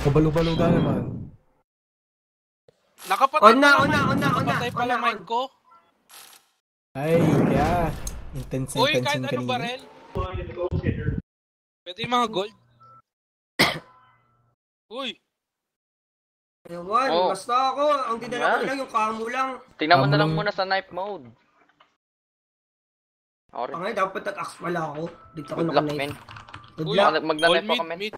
Kabalo-balo naman. Nakapatay pala mic ko. Ay, kaya. Intense Uy, yung kahit kanina. anong barel. Pwede yung mga gold. Uy. Ewan, basta ako. Ang dinala ko lang yung camo lang. Tingnan mo na lang muna sa knife mode. Okay. Ang dapat nag-axe pala ako. Dito ako Good luck, naka-knife. men. Good Uy, luck. Magna-knife pa kami. Meat.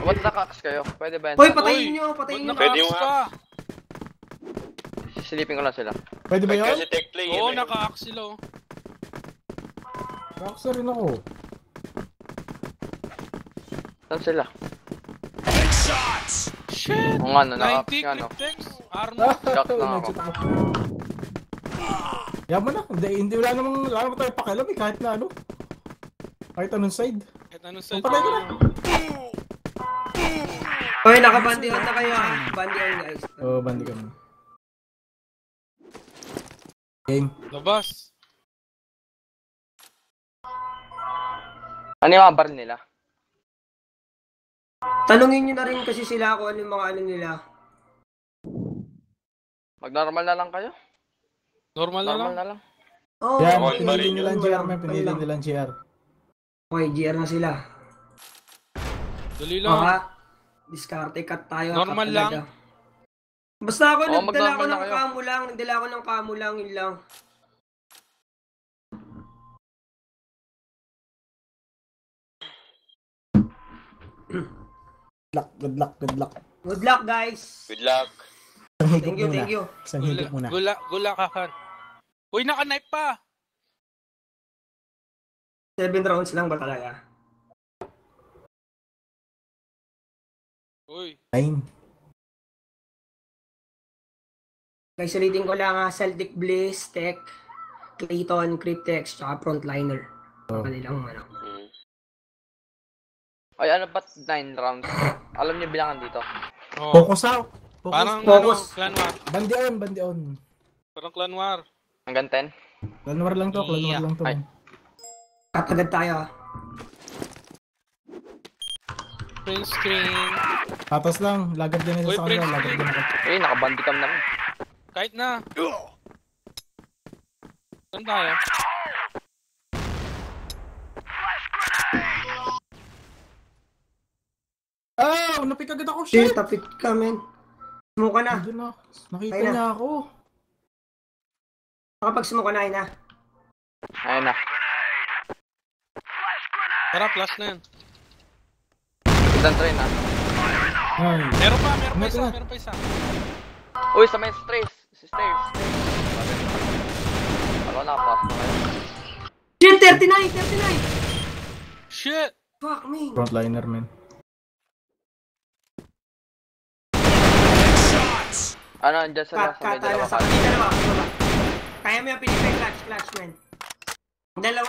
What naka-axe kayo? Pwede ba yan? Hoy, patayin nyo. Patayin nyo. Pwede mo ka. Silipin ko lang sila. Pwede ba yun? Oo, naka-axe sila. Naka-axe rin ako. Saan sila? Shit! Kung ano, 90 naka-axe nga, no? Cryptex? Arnold? Shock lang ako. Yaman na. Hindi, wala naman tayo pakialam eh. Kahit na ano. Kahit anong side. Kahit anong side. Patay ko na. Hoy, naka-bandihan na kayo ha. Bandihan guys. Oo, bandi kami. Game. Labas. Ano yung mga baril nila? Tanungin nyo na rin kasi sila kung ano yung mga ano nila. Mag-normal na lang kayo? Normal na lang. Oo. Yan, pinili nilang GR. Pinili nilang GR. Okay, GR na sila. Dali lang. Baka, diskarte cut tayo. Normal cut lang. talaga. Basta ako, nagdala ko mag-normal na ng kayo. camo lang. Nagdala ko ng camo lang, yun lang. Good luck. Good luck, guys. Good luck. Thank you. Isang higit muna. Gula ka kan. Uy, naka-knife pa. 7 rounds lang ba talaga? Uy. 9. Guys, ulitin ko lang ha. Celtic Bliss, Tech, Clayton, Cryptex, tsaka Frontliner. Kanilang ano. Ay, ano ba't 9 rounds? Alam niyo bilangan dito? Oh. Focus out. Parang Focus. Clan War. Bandi on. Parang Clan War. Hanggang 10? Clan War lang to. Ay. Tatagad tayo ha. Print screen. Tatas lang. Lagad din Uy, sa kanila. Prince. Lagad din ako. Eh, nakabandikam na rin. Kahit na. Saan tayo? Ah! Napik agad ako. Shit! Tapit ka, men. Sumuka na. Ayun na. Nakita Ayun na. niya ako. Kapag sumuka na, na. Ayun na. Tara, plus na yan. Isang train na. Ay. Meron pa Meron isa. Uy, sa may stairs. Stairs. Wala na, pass na kayo. Shit, 39! Shit! Fuck me. Frontliner, man. Ano, andyan sila sa may dalawa Sa dalawa. Kaya mo yung pinipay clutch, man. Dalawa,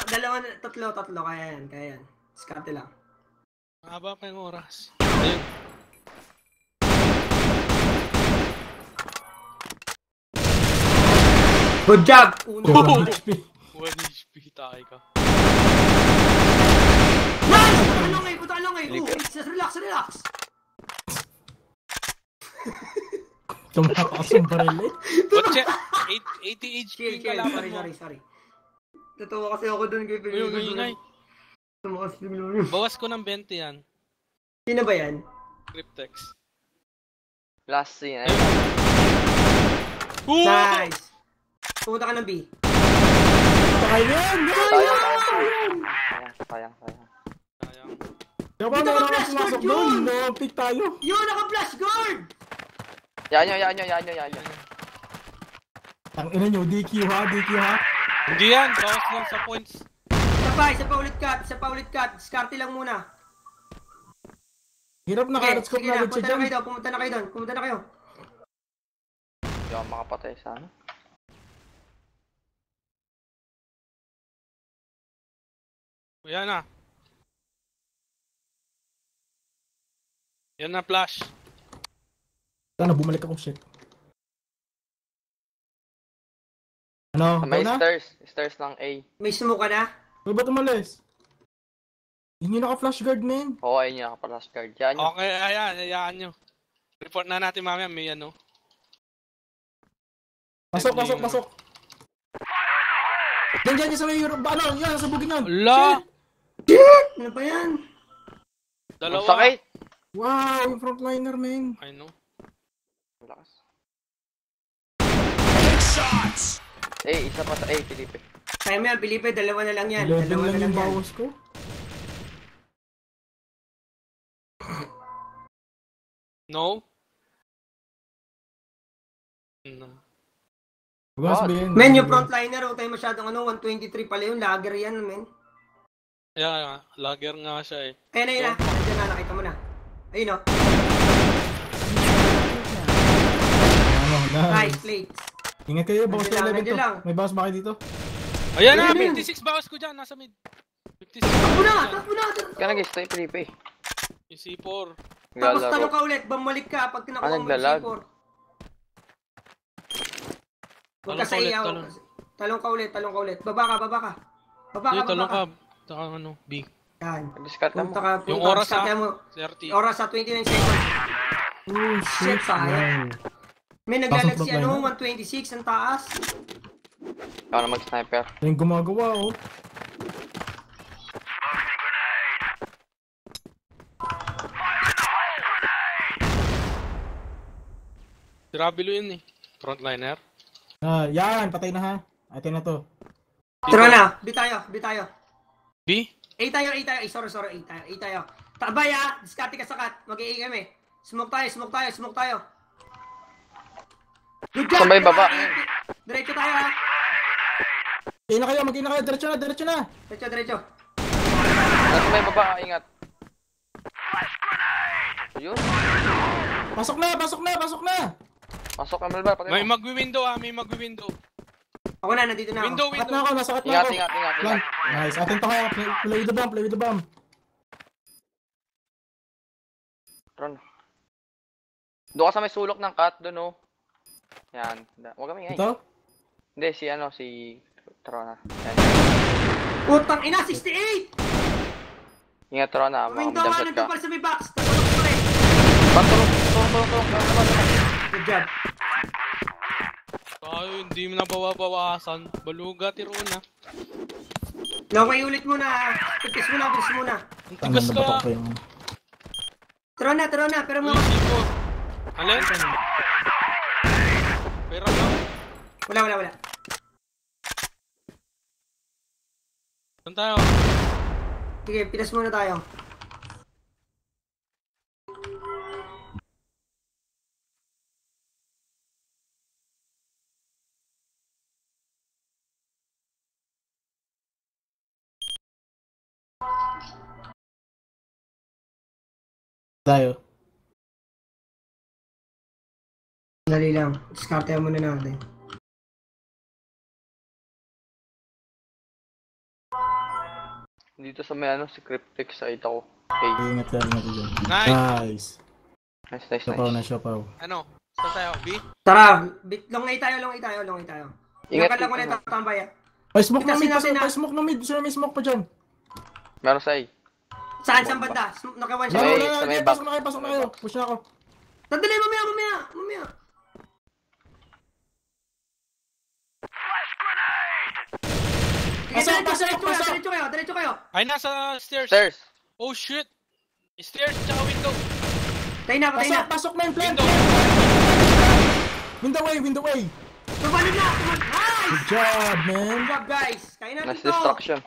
tatlo, kaya yan. Diskarte lang. Mahaba pa yung oras. Ayun. Good job! Oh! 1 HP tayo ka. Nice! Talong eh! Relax! Tumatakas yung baril eh. Kotse, 80 HP yung kalaban mo. Sorry. Totoo kasi ako dun kay Uy, ingay. Tumakas bigla yun. Bawas ko ng 20 yan. Sino ba yan? Cryptex. last scene. Nice! Pumunta ka ng B. Sayang! Sayang. Sayang. Diba Dito ka, meron flash akong pumasok guard doon? yun! No-pick tayo. Yun! Naka-flash guard! Yan nyo. Ang ina nyo, DQ ha. Hindi yan, bawas lang sa points. Isa pa ulit cut. Diskarte lang muna. Hirap na karat-scope na agad siya dyan. Pumunta na kayo. Hindi ako makapatay sa ano. Yan na. Yan na, flash. Sana bumalik ako, shit. Ano? May Go na? stairs ng A. May smoke ka na? Uy, ba't umalis? Yun yung naka-flash guard, man. Oo, ayun niya naka-flash guard. Yan yun. Okay, ayan, hayaan nyo. Report na natin mamaya, may ano. Pasok, pasok, pasok. Diyan sa may Europe. Ano, yan, sa bugin nun. Ala! Ano ba yan? Ang Dalawa. sakit. Wow, yung frontliner, man. I know. Ang lakas. Isa pa sa Felipe. Kaya mo yan, Felipe, dalawa na lang yan. 11 Dalawa lang na lang yung yan. bawas ko. No? No. Huwag mo sabihin. Men, yung frontliner, huwag tayo masyadong 123 pala yung lager yan, men. Yeah, lager nga siya eh. Ayun na. Nandiyan na, nakita mo na. Ayun o. Ano, Nice, nice. plates. Ingat kayo, bawas Nandiyan lang, 11 to. nandiyan lang. May bawas ba kayo dito? Ayan na, Ayun. 56 bawas ko dyan, nasa mid. 56. Takbo na, takbo na. Kaya nag-stay Felipe. Yung C4. Tapos talong Naglalaro. ka ulit, bumalik ka pag tinakuha mo yung naglalag. C4. Huwag Talong ka sa ka ulit, iyaw. talong. Talong ka ulit. Baba ka. Baba Hindi, ka. talong ka. Taka ano, B. Yan. Discard mo. Punta ka. Yung punta, oras diskarte ha? mo. 30. Oras sa 29 seconds. Oh, Shit, shit. sayang. Wow. May naglalag Pasok si ba ano, ba 126 ang taas. Ikaw na mag-sniper. Yung gumagawa, oh. Si Rabilo yun eh. Frontliner. Ah, yan, patay na ha. Atin na to. Tara na, B tayo. B? A tayo. Sorry, A tayo. Tabay ha, diskarte ka sakat. Mag-A kami. Smoke tayo. Good job! Sabay baba. Diretso tayo ha. Mag-ina kayo. Diretso na. Diretso. Nasa may baba, ingat. Yun. Pasok na. Pasok ka, Melbar. Patay May mo. magwi-window ah, may magwi-window. Ako na, nandito na ako. Window, Sakat na window. ako, nasakat na ako. Ingat. Yan. Nice. Atin to kaya. Play with the bomb. Tron. Doon ka sa may sulok ng cut, doon oh. Yan. Huwag kami ngayon. Ito? Hindi, si Trona. Yan. Putang ina, 68! Ingat Trona, Window jump ka, shot nandun ka. pala sa may box. Tatulog ko rin. Tulong. Good job. Tayo, hindi mo na bawabawasan. Baluga, tiro na. Okay, ulit muna. Bilis muna. Ang tigas Tama na ba ka. ito yung... Tara na, pero Uy, mga... C4. Alin? Pero lang. Wala. Saan tayo? Sige, pilas muna tayo. Tayo. Dali lang. Diskarte muna natin. Dito sa may si Cryptic sa ita ko. Okay. Ingat yan. Nice. Nice. Nice. Siopaw. Ano? Saan tayo? B? Tara, long A tayo. Ingat Ingat lang ulit ang tambay. Ay, smoke na Kasi mid. natin na- Smoke na mid. Sino may smoke pa dyan? Meron sa A. Saan banda? Naka-one shot. May- Wala, sa may pasok back. na kayo. Push na ako. Sandali, mamaya. Sige, diretso kayo. Ay, nasa stairs. Stairs. Oh shit. Stairs tsaka window. Patay na. Pasok na yung plant. Window. Window way. Tumalun na. Nice! Good job, man. Good job, guys. Kaya natin Nice to. destruction.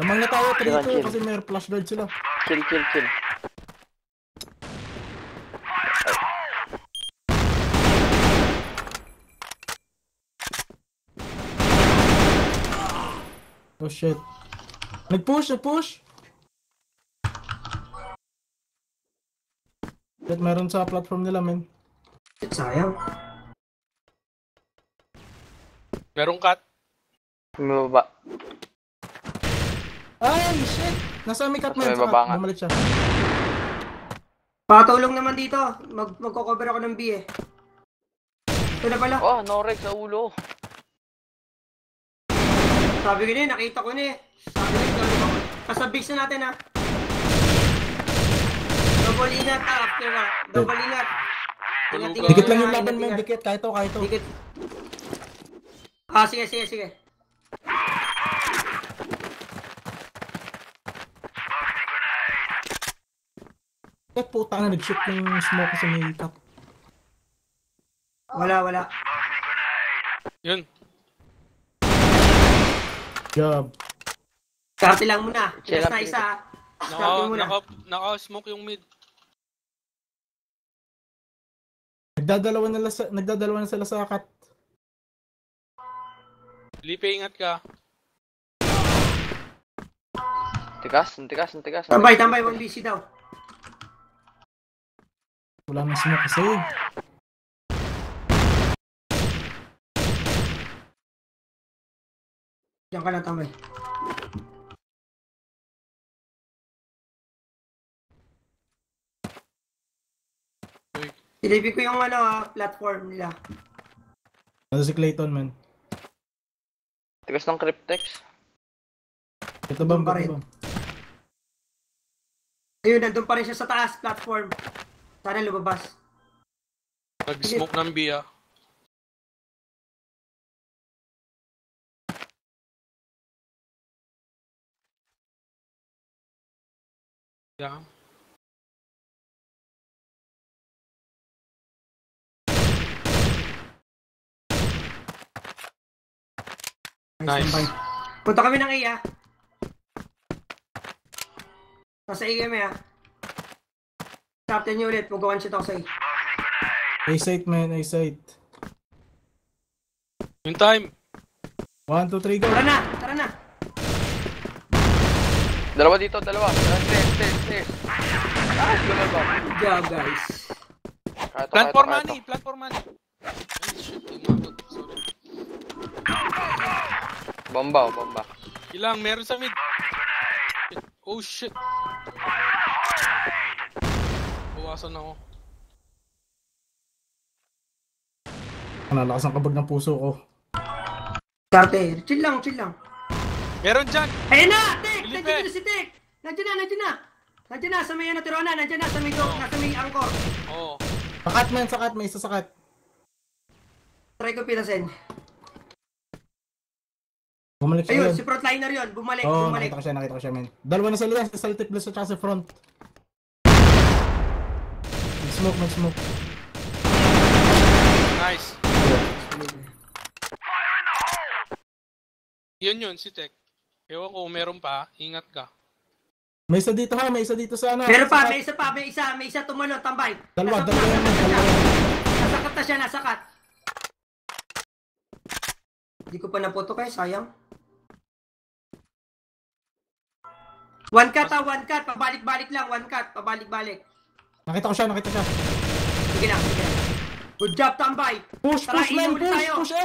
Lamang na tayo, 3-2 Kill. kasi may flash guard sila. Kill. Oh shit. Nag-push. Shit, meron sa platform nila, men. Sayang. Merong cut. May baba. Ay, shit! Nasa may cut, Nasa men. may baba nga. Bumalik siya. Patulong naman dito. Magko-cover ako ng B eh. Ito na pala. Oh, Norek sa ulo. Sabi ko na eh, nakita ko na eh. Sabi ko na eh. Kasabix na natin ha. Double ingat ha, after ha. Double ingat. Ingat, ingat, Dikit lang yung ingat, laban, ingat, men. ingat. Dikit. Kahit to, kahit to. Dikit. Ah, sige, sige, sige. Eh, puta na. Nag-shoot yung smoke sa may cup. Wala, wala. Yun. Job. Karte lang muna. Chill Last lang, na isa ha. Karte Naka, muna. naka-smoke yung mid. Nagdadalawa na sila sa cut. Felipe, ingat ka. Tigas, tigas, tigas. Tambay, tambay. 1BC daw. Wala nang smoke kasi. Diyan ka lang tambay. Uy, Silipin ko yung ano platform nila. Ano si Clayton, man. Tigas ng Cryptex. Ito bang, Doon pa rin. ito bang. Ayun, nandun pa rin siya sa taas platform. Sana lumabas. nag-smoke ng B ah. Yeah. Nice. Tambay. Punta kami ng A. Nasa A kami ha. Captain niyo ulit. Mag-one shot ako sa A. A-site, man. A-site. Yung time. 1, 2, 3, go. Tara na! Tara na! Dalawa dito, dalawa. Stairs. Ah, gulo ba? Good job guys. Plan for money. Plan for money. Ay, shit. Inabot. Sorry. Bomba, bomba. Ilang. Meron sa mid. Oh, shit. Bawasan ako. Nalakas ang kabog ng puso ko. Karte. Chill lang, chill lang. Meron dyan. Ayun na! Tek! Felipe. Nandiyan na si Tek! Nandiyan na! Nandiyan na! Sa may ano, Tirona. Nandiyan na! Sa may go. Nasa may angkor. Oo. Sakat, man. Sakat. May isa sakat. Try ko pinasin. Bumalik siya Ayun, yun. si frontliner yun. Bumalik, Oo, bumalik. nakita ko siya, man. Dalawa na sila yan. Sa tip blast at saka sa front. Mag-smoke. Nice. Yun, si Tech. Ewan ko, meron pa. Ingat ka. May isa dito ha. May isa dito sa ano. Meron pa, sa cut. may isa tumalon, tambay. Dalawa Nasa yan, man. Dalawa yan. Nasakat na siya, nasakat. Hindi ko pa napoto kayo, sayang. One cut. Pabalik-balik lang, one cut. Pabalik-balik. Nakita ko siya. Sige lang. Good job, tambay. Push, Tara, man. inulit tayo. Push A.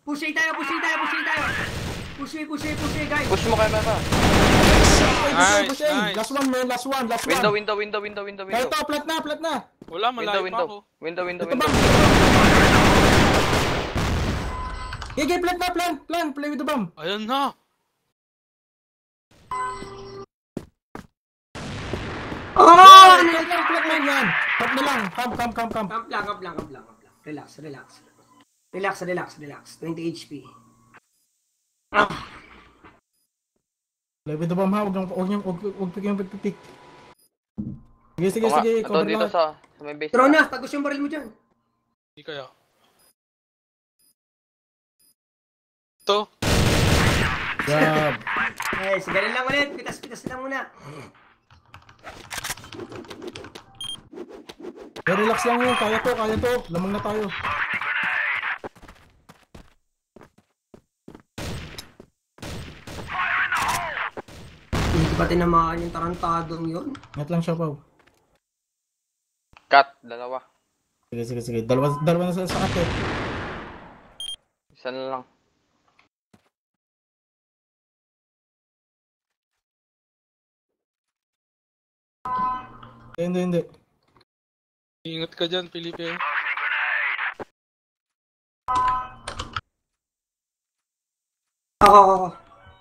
Push A tayo. Push A, guys. Push mo kayo, Baba. Push A. Last one, man. Last one. Window. Kaya ito, plat na. Wala, malayo pa ako. Window. Ito bang? Gigi, plat na. Plan. Play with the bomb. Ayun na. Oh! Plat man yan. Plat na lang. Come. Kamp lang. Relax. 20 HP. Play with the bomb ha. Huwag pipik. Sige. Ito Cover dito lahat. sa may base. Trona, tagos yung baril mo dyan. Hindi kaya. Ito. Job. Yes, ganun lang ulit. Pitas lang muna. Relax lang yun. Kaya to. Lamang na tayo. Hindi pa tinamaan yung tarantadong yun. Ingat lang siya, Pao. Cut, dalawa. Sige. Dalawa na sa cut eh. Isa na lang. Hindi. Ingat ka dyan, Felipe. Ako.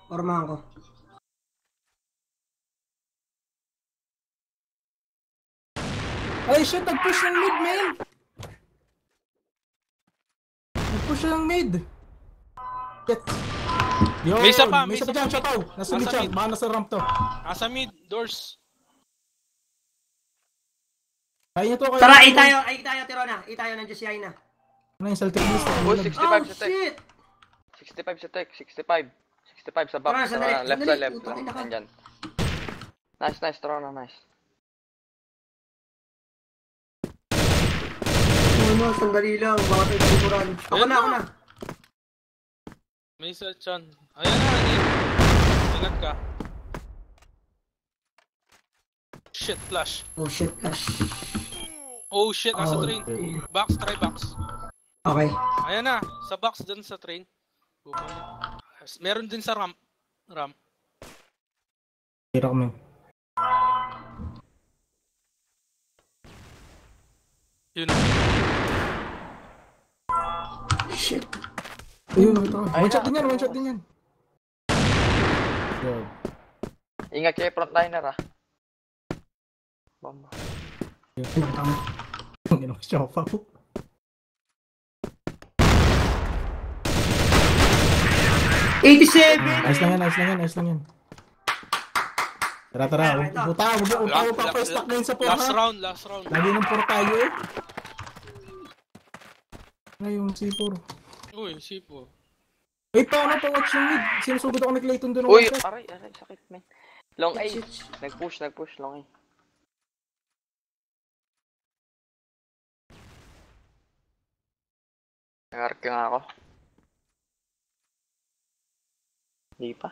Formahan ko. Ay, shit, nag-push ng mid, man! Nag-push ng mid! Shit! Yun! May isa pa, May isa pa dyan, Chotaw! Nasa mid siya, mid. baka nasa ramp to. Nasa mid, doors. Kaya niya to, kaya Tara, niya to. A tayo, Tirona. A tayo, nandiyan si Aina. Ano yung Celtic list? Uy, 65 Oh, sa tech. shit! 65 sa tech. 65. 65 sa back. Tara, sandali, Sa left sandali. sa left. Putang ina ka. Nandyan. Nice, Trona, nice. Ano, sandali lang. Baka tayo tinuran. Ako na. May isa dyan. Ayan na, ingat ka. Shit, flash. Oh, shit, flash. Oh shit, nasa Oh, train. Box, try box. Okay. Ayan na, sa box dun sa train. Bumalik. Meron din sa ramp. Tira ko, man. Yun. Shit. Ayun, nakita ko. Ayun One shot na. din yan, one shot din yan. Good. Ingat kayo frontliner ah. Bomba. Ang ina ko siya pa po. $87! Ayos lang yan. Tara, Ah, ito. puta, huwag pa pa-stack na yun sa porta. Last round. Lagi ng porta tayo eh. Ay, yung C4. Uy, sipo. Ay, paano pa watch yung mid? Sinusugod ako ni Clayton doon. Uy, aray, sakit man. Long A. Nag-push, long A. Nag-arc nga ako. Hindi pa.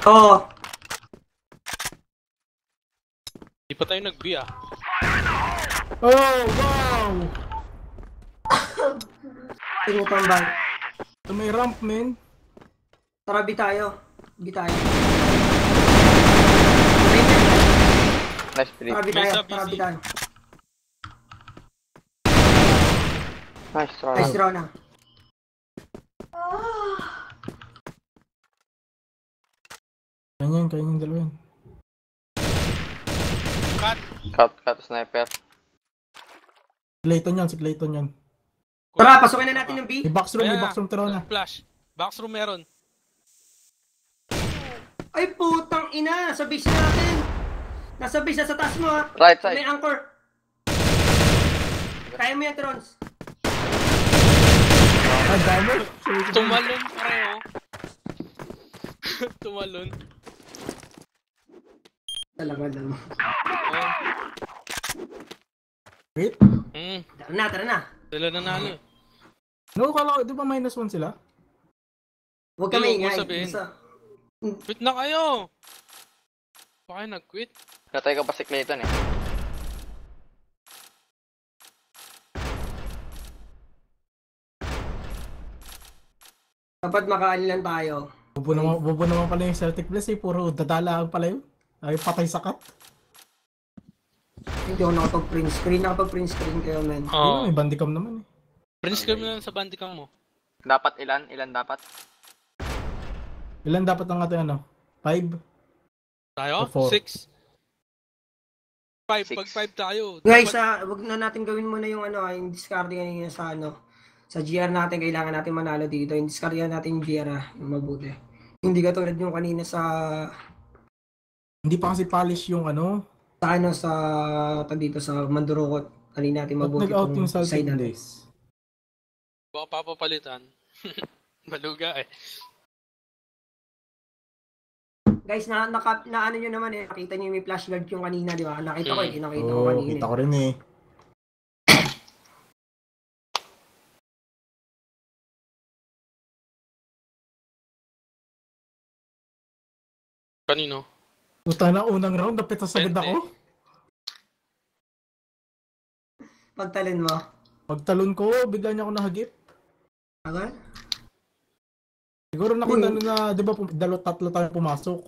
Oo. Di pa tayo nag-B ah. Oh, wow! Tingutang bag. So, may ramp, man. Tara, B tayo. Nice play. Tara, B May tayo. isa, Tara, B busy. tayo. Nice, Trona. Nice draw na. Kanya yung dalawa yan. Cut. Sniper. Si Clayton yan. Tara, pasukin na natin yung B. May box Ayan room, tara na. Flash. Box room meron. Ay, putang ina. Nasa base natin. Nasa base, nasa taas mo ha. Right side. May anchor. Kaya mo yan, Trons. Ay, dami. Tumalon pareho. Tumalon. Talaga lang. Ayan. Wait. Tara na. Sila nanalo. No, kala ko, di ba -1 sila? Huwag ka Hindi, maingay. huwag mo sabihin. Basta- Quit na kayo! Baka nag-quit. Natay ko pa si Clayton eh. Dapat makaalilan tayo. Bubo naman pala yung Celtic Bless eh. Puro dadalaan pala yun. Ay, patay sa cut. Hindi ako nakapag-print screen. Nakapag-print screen kayo, men. Oo. May bandicam naman eh. Prince kami lang sa bandicam mo. Dapat ilan? Ilan dapat? Ilan dapat ang ating ano? 5? Tayo? O four. 6. 5. Six. Pag 5 tayo. Guys, dapat- wag na natin gawin muna yung yung discard kanina sa sa GR natin. Kailangan natin manalo dito. Yung discard natin yung GR yung mabuti. Hindi ka tulad yung kanina sa Hindi pa kasi polish yung ano. sa dito sa Mandurukot. Kanina natin Ba't mabuti nag-out yung side Celtic natin. Blaze? Baka papapalitan. Maluga eh. Guys, na ano nyo naman eh. Nakita nyo may flash guard yung kanina, di ba? Nakita ko eh. Nakita ko Oo, kanina. kita ko rin eh. Kanino? Puta na, unang round, napita sa ganda ko. Pagtalin mo. Pagtalon ko, bigla niya ako nahagip. Agad? Siguro nakita nyo na, di ba, tatlo tayo pumasok.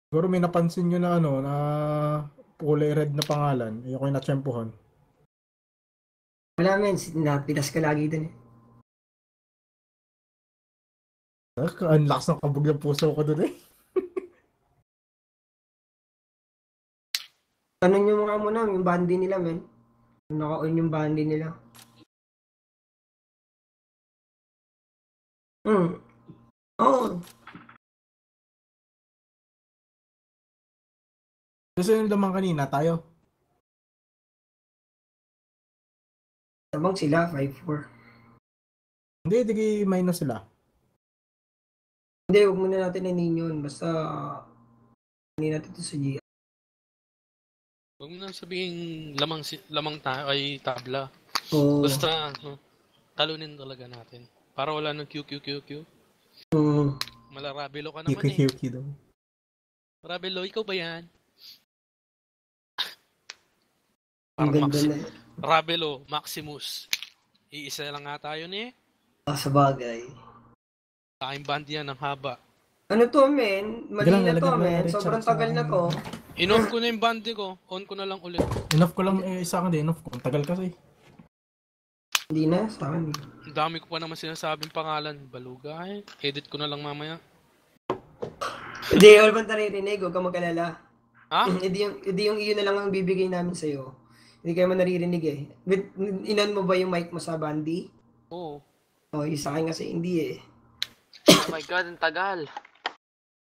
Siguro may napansin nyo na ano, na kulay red na pangalan. Ayoko yung natsyempohan. Wala men, napitas ka lagi dun eh. Ang lakas ng kabog ng puso ko doon eh. Tanong nyo mga muna, yung bandi nila men. Naka-on yung bandi nila. Oo. Gusto nyo naman kanina, tayo. Sabang sila, 5-4. Hindi, di minus sila. Hindi, huwag muna natin nanin yun. Basta, hindi natin ito sa GR. Huwag mo na sabihin lamang tayo ay tabla. Oo. Basta, talunin talaga natin. Para wala ng QQQQ. Malarabelo ka naman eh. QQQ daw. Rabelo, ikaw ba yan? Ang Parang ganda na eh. Rabelo, Maximus. Iisa lang nga tayo ni. Sa bagay. Kain bandi yan ng haba. Ano to men? Mali Galang, na to lalagyan ko men. ng Sobrang Richard tagal sa- na to. In-off ko na yung bandi ko. On ko na lang ulit. Enough ko lang isa akin din. Enough ko. Ang tagal kasi. Hindi na, sa akin. Ang dami ko pa naman sinasabing pangalan. Baluga eh. Edit ko na lang mamaya. Hindi, all bang naririnig. Huwag ka mag-alala. Ha? Hindi yung iyo na lang ang bibigay namin sa'yo. Hindi kayo man naririnig eh. Inan mo ba yung mic mo sa bandi? Oo. Oh, yung sa akin kasi hindi eh. Oh my god, ang tagal.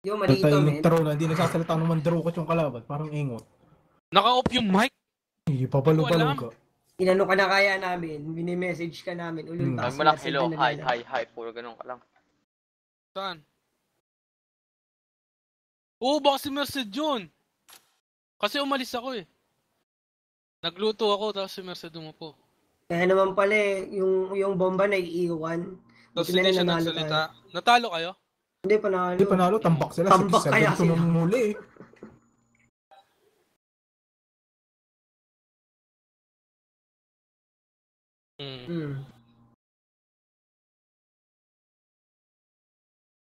Yung mali ito Tayo men. nagtaro na. Hindi nagsasalita ng mandarukot yung kalaban. Parang ingot. Naka-off yung mic. Hindi, papalo-palo ka. Inano ka na kaya namin. Mini-message ka namin. Ulul, Sabi mo lang, hello, hi. Puro ganun ka lang. Saan? Oo, baka si Merced yun. Kasi umalis ako eh. Nagluto ako, tapos si Merced umupo. Kaya naman pala eh, yung bomba na iiwan. Tapos Buti na hindi siya nanalo nagsalita. Natalo kayo? Hindi, panalo. Hindi panalo. Tambak sila. Tambak kaya 6-7 sila. nung muli eh.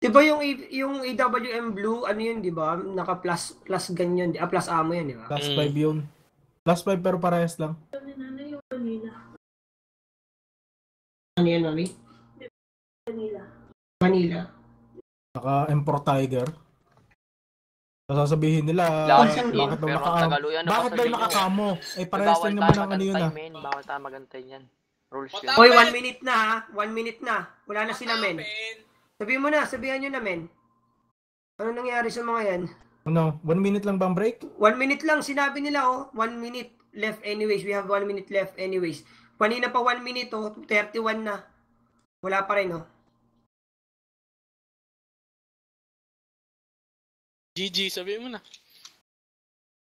Diba yung AWM Blue, ano yun, diba? Naka plus ganyan, plus ammo yan, diba? Plus 5 yun. Plus 5 pero parehas lang. Ano yan, mami? Manila. Naka M4 Tiger. Sasabihin nila, Lakas bakit daw pero ang nakakamo? tagal, uy, ano Bakit pa daw sabihin nyo? nakakamo? Eh parehas lang naman ang ano yun ah. Bawal tayo magantay yan. Rules yun. Hoy, 1 minute na ha. 1 minute na. Wala na sila, men. Sabihan nyo na, men. Ano nangyari sa mga yan? Ano, 1 minute lang bang break? 1 minute lang, sinabi nila, oh. 1 minute left anyways. We have 1 minute left anyways. Kanina pa 1 minute, oh. 31 na. Wala pa rin, oh. GG, sabihin mo na.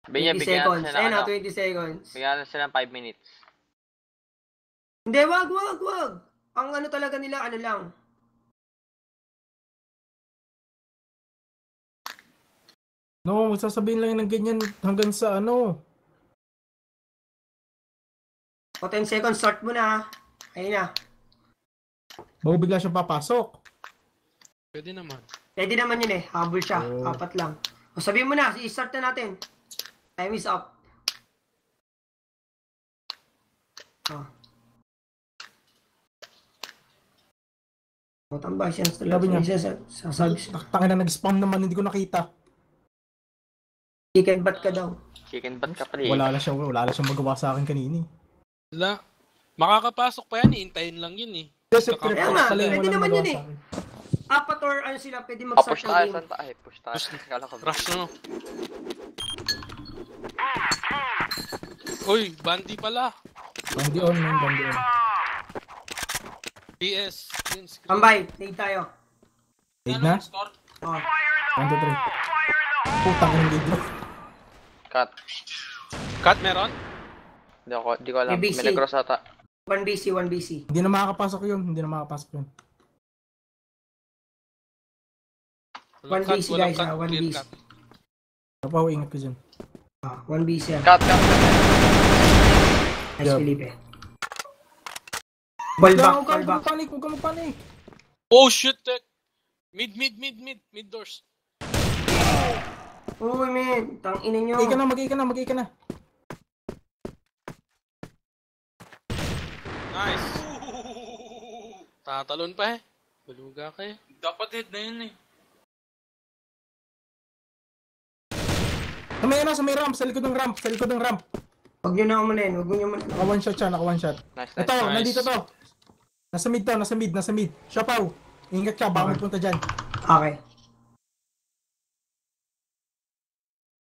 Sabihin 20 niya, bigyan seconds. natin sila Ayun, ano. 20 seconds. Bigyan natin sila ng 5 minutes. Hindi, wag. Ang ano talaga nila, ano lang. No, magsasabihin lang yun ng ganyan hanggang sa ano. O 10 seconds, start mo na, ha. Ayun na. Bago bigla siyang papasok. Pwede naman. Pwede naman yun eh. Habol siya. Oh. 4 lang. O sabihin mo na, i-start na natin. Time is up. Oh. O, tambay siya. Sabi niya. Sasabi siya. Tangin na nag-spam naman, hindi ko nakita. Chicken bat ka daw. Chicken bat ka pre. Wala lang siyang magawa sa akin kanina. Wala. Makakapasok pa yan, iintayin lang yun eh. Kasi Kaya nga, pwede naman yun eh. Apat or ano sila, pwede mag-start Push ng tayo, game. saan tayo? Push tayo. Kala ko. Rush na. Uy, bandi pala. Bandi on, man, bandi on. PS. Yun, screen. Tambay, take tayo. Lead na? Oh. 1, 2, 3. Putang hindi bro. Cut. Cut meron? Di ko alam. ABC. May nag-cross ata. 1BC. Hindi na makakapasok yun. 1BC Walang guys, cut, 1BC. clear cut. Napaw, ingat ko dyan. 1BC yan. Cut. Nice, Yeah. Felipe. Ball back, Huwag ball back. ka magpanik. Oh shit, tech. Mid doors. Uy, man. Tangina nyo. Mag-i ka na. Nice. Tatalon pa eh. Baluga ka eh. Dapat head na yun eh. Sa may ramp, sa likod ng ramp, sa likod ng ramp. Huwag nyo na umunin, huwag nyo muna. Naka one shot siya, naka one shot. Nice, Ito, nice. nandito to. Nasa mid to, nasa mid. Siyapaw. Ingat ka, baka magpunta dyan. Okay.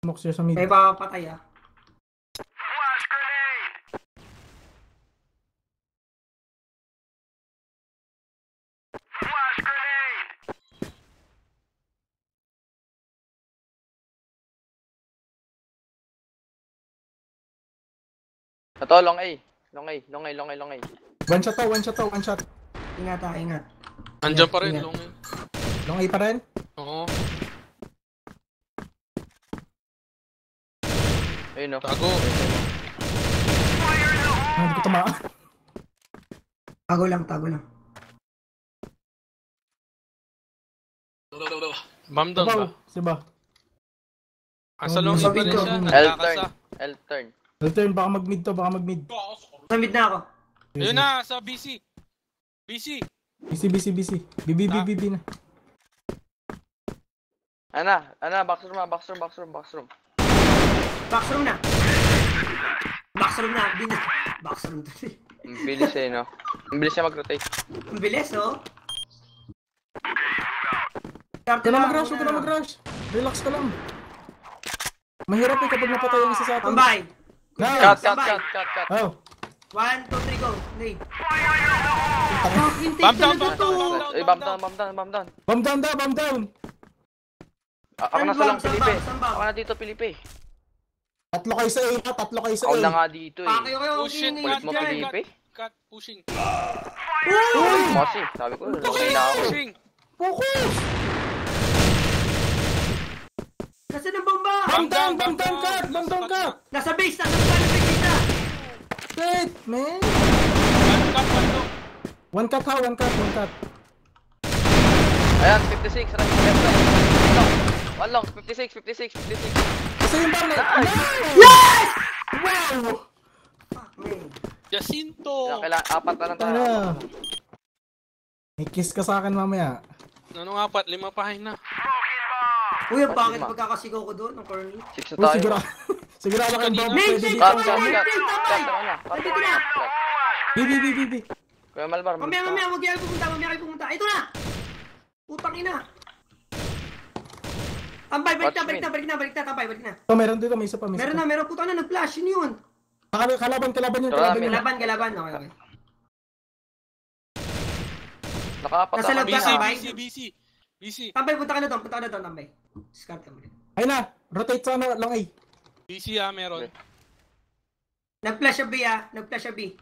Smoke siya sa mid. May papatay ah. Ito, long A. Long A. One shot to, one shot. Ingat ah, ingat. Andiyan pa rin, Ingat. long eh. Long A pa rin. Oo. Ayun o. Tago. Hindi ko tumaan. Tago lang. Bomb down ba? Siba. Asa long Nasa pa rin video. siya. L-turn. Nagkakasa. L-turn. Return, baka mag-mid to, baka mag-mid. Samid na ako. Ayun na, sa BC. BC. BC. BB na. Ana, backroom. Backroom na. Backroom to. Ang bilis eh, no? Ang bilis siya mag-rotate. Ang bilis oh. Huwag ka na mag-rush. Relax ka lang. Mahirap eh kapag napatay ang isa sa atin. Tambay. Nice. Cut. Oh. 1, 2, 3, go. Nate. Bomb down. Eh, bomb down. Bomb down. Ako na sa lang, Felipe. Sambang. Ako na dito, Felipe. Tatlo kayo sa A. Ako na nga dito eh. Kayo, Pushing. Kulit mo, Felipe. Cut. Pushing. Kasi, sabi ko, okay na ako. Pushing. Focus! Kasi ng bomba. Bomb down cut! Nasa base kita. Shit, man! One cut. One cut. Ayan, 56. Left side. One long, 56. Kasi yung bomb na... Yes! Wow! Jacinto. Apat na lang tayo. Tara. May kiss ka sa akin mamaya. Ano nga 4, 5 pahay na. Uy, ang bakit pagkakasigaw ko doon? Ang corny. 6 na Uy, tayo. sigurado kang bomb. Nate, Pwede Nate, dito. Cut. Nandito na. BB. Kuya Malbar, Mamaya, huwag kayo pumunta. Ito na! Putang ina! Tambay, balik na. Tambay. Ito, meron dito, may isa pa. Meron, putang na, nag-flash. Yun. Kalaban yun. Galaban. Okay. Nakapat Nasa loob ka, Tambay. BC. Tambay, punta ka na doon, Tambay. Discard ka mo rin. Ay na, rotate sa ano, lang A. BC meron. Nag-flash siya B.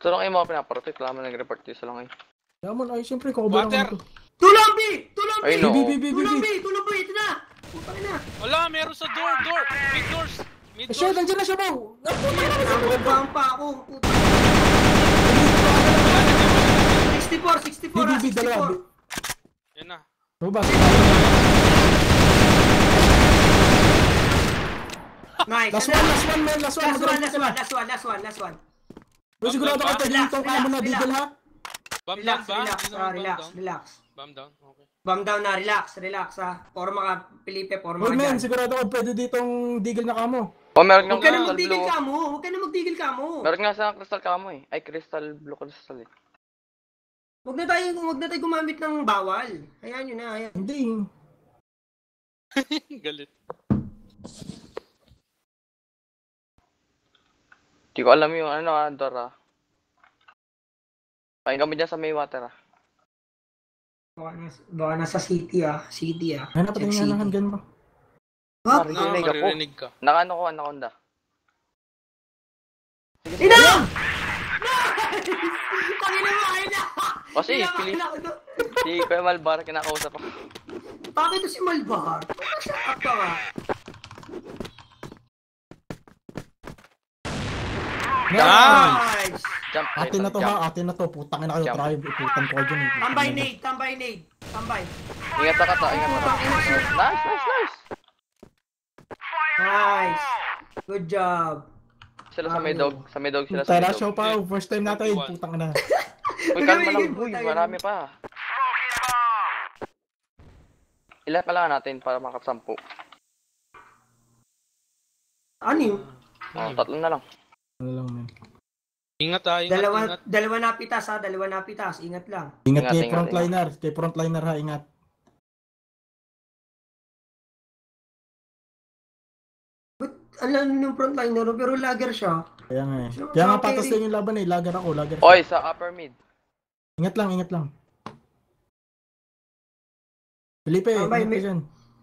So lang yung mga pinaparotate, wala mo nag-report dito sa lang eh. Yaman, ay siyempre, cover lang Water. ito. Tulong B! Ay, no. BB. Tulong B! Ito na! Putang ina! Wala, meron sa door. Mid doors. Shit, nandiyan na siya, Bow! Nababang pa ako. Putang 64. BB, dalawa. Yan na. Rubas. Nice. Last one, man. Last one. Uy, sigurado ka pwede itong kamo na digil, ha? Bomb down ba? Relax. Bomb down. Okay. Bomb down na, relax ha. Forma ka, Felipe, forma Uy, ka man, dyan. sigurado ka pwede ditong digil na kamo. Oh, meron Huwag nga ka na crystal magdigil blue. ka mo. Meron nga sa crystal camo eh. Ay, crystal blue crystal eh. Huwag na tayo gumamit ng bawal. Hayaan nyo na, hayaan. Hindi. Galit. Di ko alam yung Dora. Pahin kami dyan sa may water Baka nasa city ah. Ay, napatingin nga lang hanggan mo. Ha? Maririnig ka. Nakaano ko, anaconda. Ina! Pangina mo, ayun na! Kasi, si Kuya Malbar, kinakausap ako. Bakit ito si Malbar? Shut up ka nga. Nice! Jump, Atin na to, jump. ha? Atin na to. Putang ina kayo, Jump. try. Iputan ko kayo dyan. eh. Tambay. Ingat ka to, ingat ka to. Nice. Nice! Good job. Sila sa may dog. Sa may dog sila sa may Tara, dog. show pa. First time natin. 21. Putang na. Uy, kalma lang. Uy, marami pa. Ilan kailangan natin para makasampu? Anim. Oh, 3 na lang. Ano lang, man. Ingat ha, ingat. Dalawa napitas ha, dalawa napitas. Ingat lang. Ingat kay Ingat, frontliner. Kay frontliner ha, ingat. But alam yung frontliner, pero lager siya. Kaya nga eh. Kaya nga patas din yung laban eh. Lager ako, lager. Oy, sa upper mid. Ingat lang, ingat lang. Felipe, Tambay, ingat ka dyan.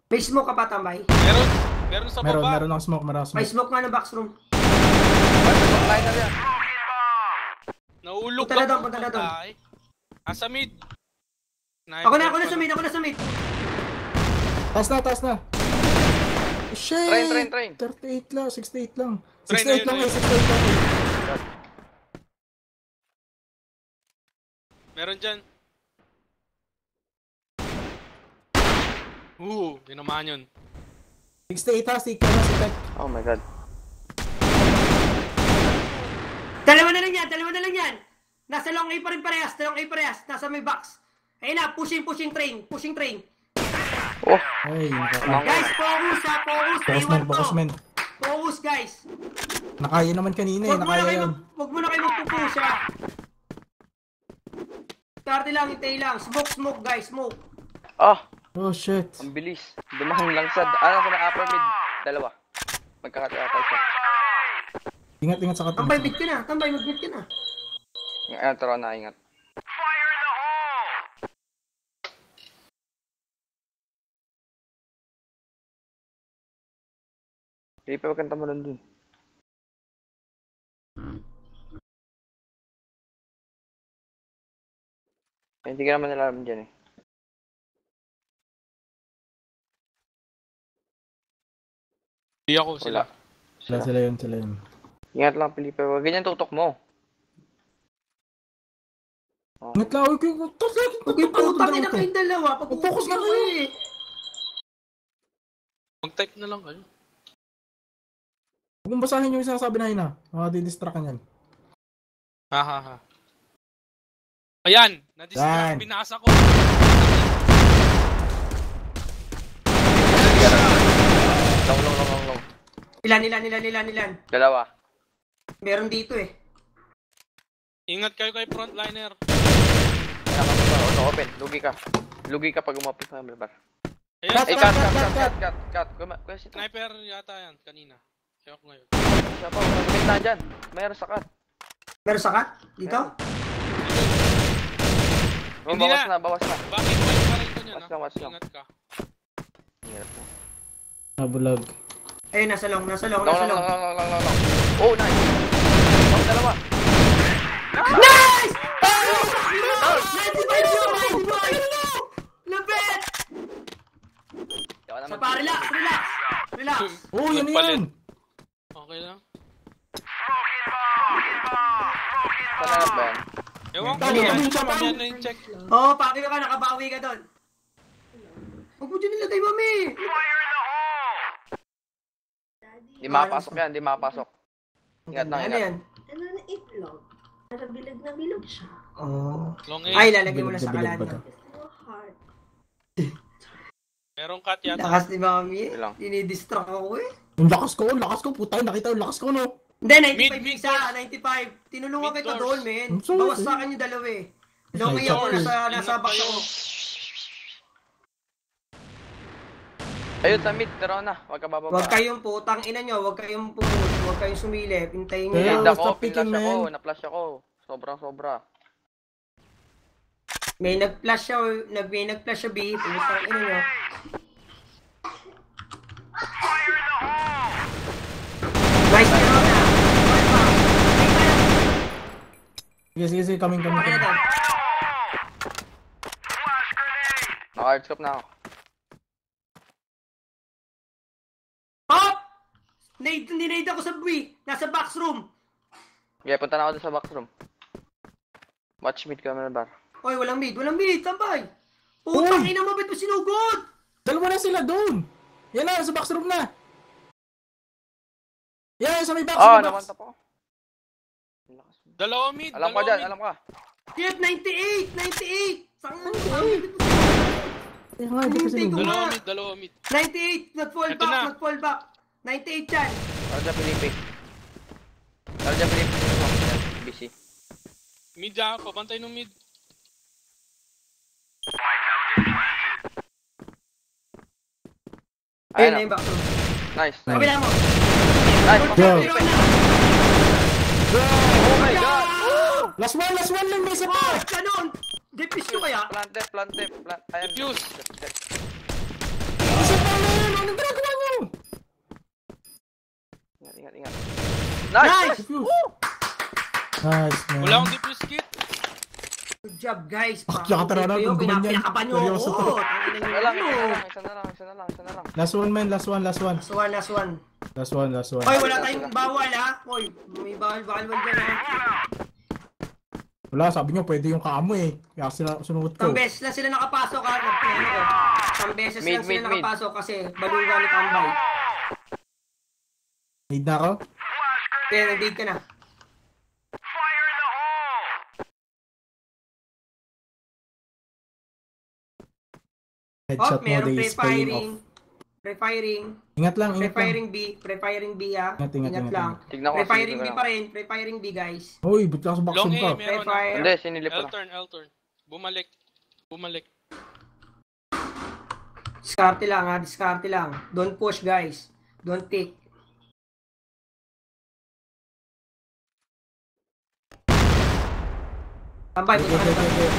May smoke ka pa, Tambay? Meron sa Meron, baba. meron ng smoke, meron ng May smoke. smoke nga ng box room. Liner yan. Naulog Punta na doon, ako, punta na doon. patay. Sa mid. Ako na sa mid, ako na sa mid. Taas na. Shit! Train. 38 lang, 68 lang. Train, 68 lang train. eh, 68 lang eh. Meron dyan. Binamaan yun. 68 ha, si Kena, si Tech. Oh my god. Dalawa na lang yan. Nasa long A pa rin parehas, nasa may box. Ayun na, pushing train. Oh, Ay, Guys, focus ha, focus. Iwan to. Focus man. Focus, guys. Nakaya naman kanina eh, nakaya yan. Huwag mo na kayo magpupush ha. Starte lang, hintay lang. Smoke, guys, smoke. ah, Oh shit. ang bilis. Dumahan lang sa, sa may upper mid. Dalawa. Magkakatay siya. Ingat sa katawan. Tambay, mag-mid ka na. Ayan, tara na, ingat. Hindi pa magkanta mo nun dun. Ay, hindi ka naman nila alam dyan eh. Hindi ako sila. Sila yun. Ingat lang, Felipe. Huwag ganyan tutok mo. Oh. Ingat lang, Okay, putang ina kayong dalawa. Focus na kayo eh. Mag-type na lang kayo. Huwag mong basahin yung sinasabi na yun ha. Didistract ka niyan. Ha. Ayan! Yan. Binasa ko. Long. Ilan. Dalawa. Meron dito eh. Ingat kayo kay frontliner. Open. Lugi ka pag umapit sa bar. Ayan, Ay, cut. Kuya si sniper yata yan kanina. Kaya ako ngayon. siya pa. Umapit na dyan. Mayroon sa cut. Meron sakat? Dito? Hindi Bawas na. Bakit may pa rin ko niyan Watch lang. Ingat ka. Ingat na. Nabulag. Ayun, nasa long. Long. Oh, nice. Oh, dalawa. Nice! Lupit! Sa pa, relax. Oh, yan Nagpalit. yan. Okay lang. Saan ba yan? Ewan ko. Dali, Yan dali, dali. na yung check. Oo, paki ka, nakabawi ka doon. Huwag mo dyan nilagay, mami. Di makapasok yan. Ingat na, Ano ingat. yan? Ano na itlog? Nakabilog na bilog siya. Oo. Long Ay, A. lalagay mo lang sa Bilog ba kalan. to? It's so hard. Merong cut yata. Lakas ni mami eh. Yun lang. Dinidistract ako eh. Yung lakas ko, putay, nakita yung lakas ko, no? Hindi, 95 Mid isa, 95. Tinulungan Mid kita doors. doon, men. I'm sorry. Bawas sa akin yung dalawa eh. Long Mid A ako, doors. nasa box ako. Ayun, sa mid. Tara na. Huwag ka bababa. Huwag kayong putang ina nyo, huwag kayong pumunta, huwag kayong sumilip, hintayin nyo Eh, lang. Pinag ako, stop picking, man. na-flash ako. Sobra. May nag-flash siya, B, putang ina nyo. Nice na na. Sige, coming. Okay na doon. Naka-hardscope na ako. Hop! Ninade ako sa B, nasa box room. Okay, punta na ako dun sa box room. Watch mid camera bar. Oy, walang mid, tambay. Putang ina mo, ba't mo sinugod? Dalawa na sila doon. Yan na, sa box room na. Yan, sa may box, Ah, sa may box. nawanta po. Dalawa mid. Alam ko dalawa dyan, mid. alam ko. Shit, 98! 98! Saan nga? Kaya nga, hindi kasi Hindi ko nung... Dalawa mid. 98! Nag-fall Ito back, na. nag-fall back. 98 yan. Tara dyan, Felipe. Tara dyan, Felipe. Yan, busy. Mid ah, pabantay ng mid. Ayun Ayun na na. yung back room. Nice. Kabila mo. Nice. Go. Pero na. Oh my God! Last one lang, may isa pa! Oh, ganun. Defuse nyo kaya? Plante. Ayan. Defuse. Isa pa lang! Anong ginagawa nyo? Ingat. Nice! Nice! Defuse. Nice, man. Wala akong defuse kit. Good job, guys. Tsaka tara na, kung gumanyan. Pinakapan nyo Seryoso ako. to. Tangina Isa lang, nyo. isa na lang. Last one, man. Last one. Last one. Last one. Hoy, wala tayong bawal ha. Hoy, may bawal dyan ha. Wala, sabi nyo, pwede yung kaamo eh. Kaya sunod ko. Isang beses lang sila nakapasok ha. Isang beses lang sila Mid. nakapasok kasi baluga ni Tambay. Need na ako? Kaya nag-date ka na. Headshot mode Meron is paying pre-firing. off. Pre-firing. Ingat lang. Pre-firing B ha. Ingat lang. Tignan ko. Pre-firing B pa rin. Pre-firing B guys. Uy, ba't ka sa Long boxing A, pa? meron. Pre-fire. Hindi, sinilip ko na. L-turn. Bumalik. Diskarte lang ha. Diskarte lang. Don't push guys. Don't pick. Tambay. Okay.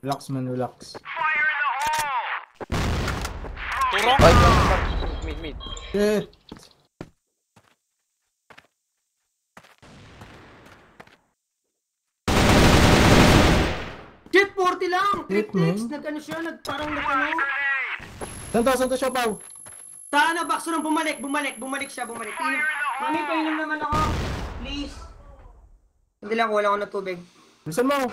Relax man, relax. Turok. Ay, mid. Shit! Shit, 40 lang! Shit, Triplex! man. Nag-ano siya, parang nag-ano. Saan to siya, Pao? Sana, Bakso nang bumalik siya. Inom. Mami, painom naman ako. Please. Hindi lang, wala ako ng tubig. Bilisan mo!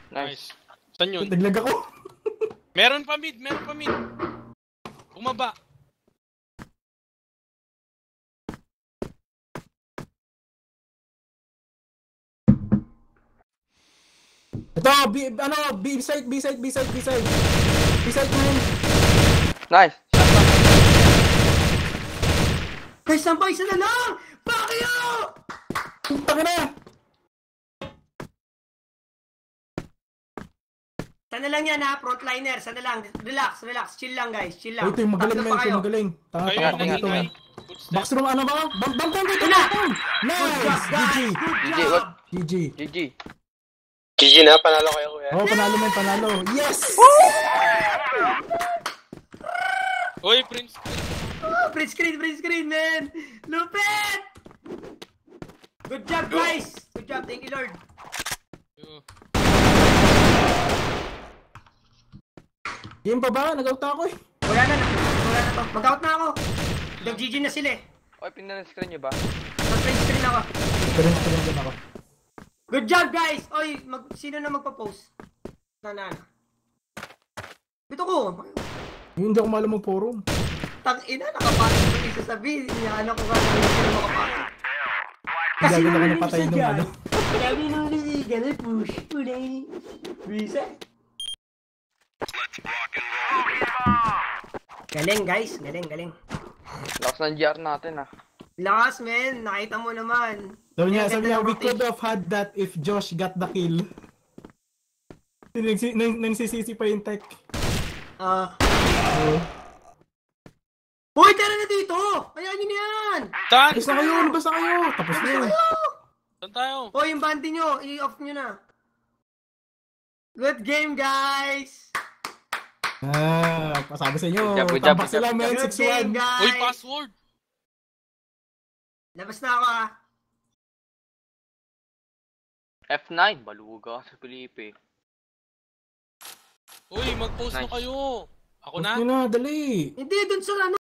Nice. Saan yun? Naglag ako! Meron pa mid. Bumaba. Ito, B-side man! Nice. Guys, sampay, isa na lang! Bakyo! Punta na! Sana lang yan ha, frontliner. Sana lang. Relax. Chill lang guys. Chill lang. Ay, ito yung magaling Tatlo man, pa ito kayo. yung magaling. Tanga Kayo pa yung dito man. Footstep. Backstrom ano ba? Bang dito! Una! Nice! GG! GG, what? GG! GG na, panalo kayo kuya. Oh, panalo! Yes! Uy, Prince. Print screen, man! Lupit! Good job, guys! Good job, thank you, Lord. Game pa ba? Nag-out ako eh. Wala na to. Mag-out na ako. Nag-GG na sila eh. Oy, pinag-screen nyo ba? Mag-print screen ako. Screen din ako. Good job, guys! Oy, sino na magpa-post? Na. Dito ko. Yung hindi ako malam ng forum. Tang-ina, nakapasok ko yung sasabihin. Ano ko kung sino makapasok. Kasi Gagawin ako nung napatay isa nung dyan. ano. Sabi nung nasigan, push. Bisa. Galing, guys. Galing. Lakas ng GR natin ah. Lakas, men. Nakita mo naman. Sabi niya, Ang ganda ng we could rotation. have had that if Josh got the kill. Nagsisisi pa yung tech. Hoy, tara na dito! Ayan nyo na yan! Saan? Labas na kayo! Tapos na yun. Saan tayo? Hoy, yung bandi nyo, i-off nyo na. Good game, guys! Pasabi sa inyo. Good job, Tambak good job. sila, men. Good game, 6-1. guys! Uy, password. Labas na ako, ah. F9, baluga sa Felipe. Uy, mag-post na Nice. kayo. Ako na? Huwag nyo na, dali. Hindi, dun sa ano,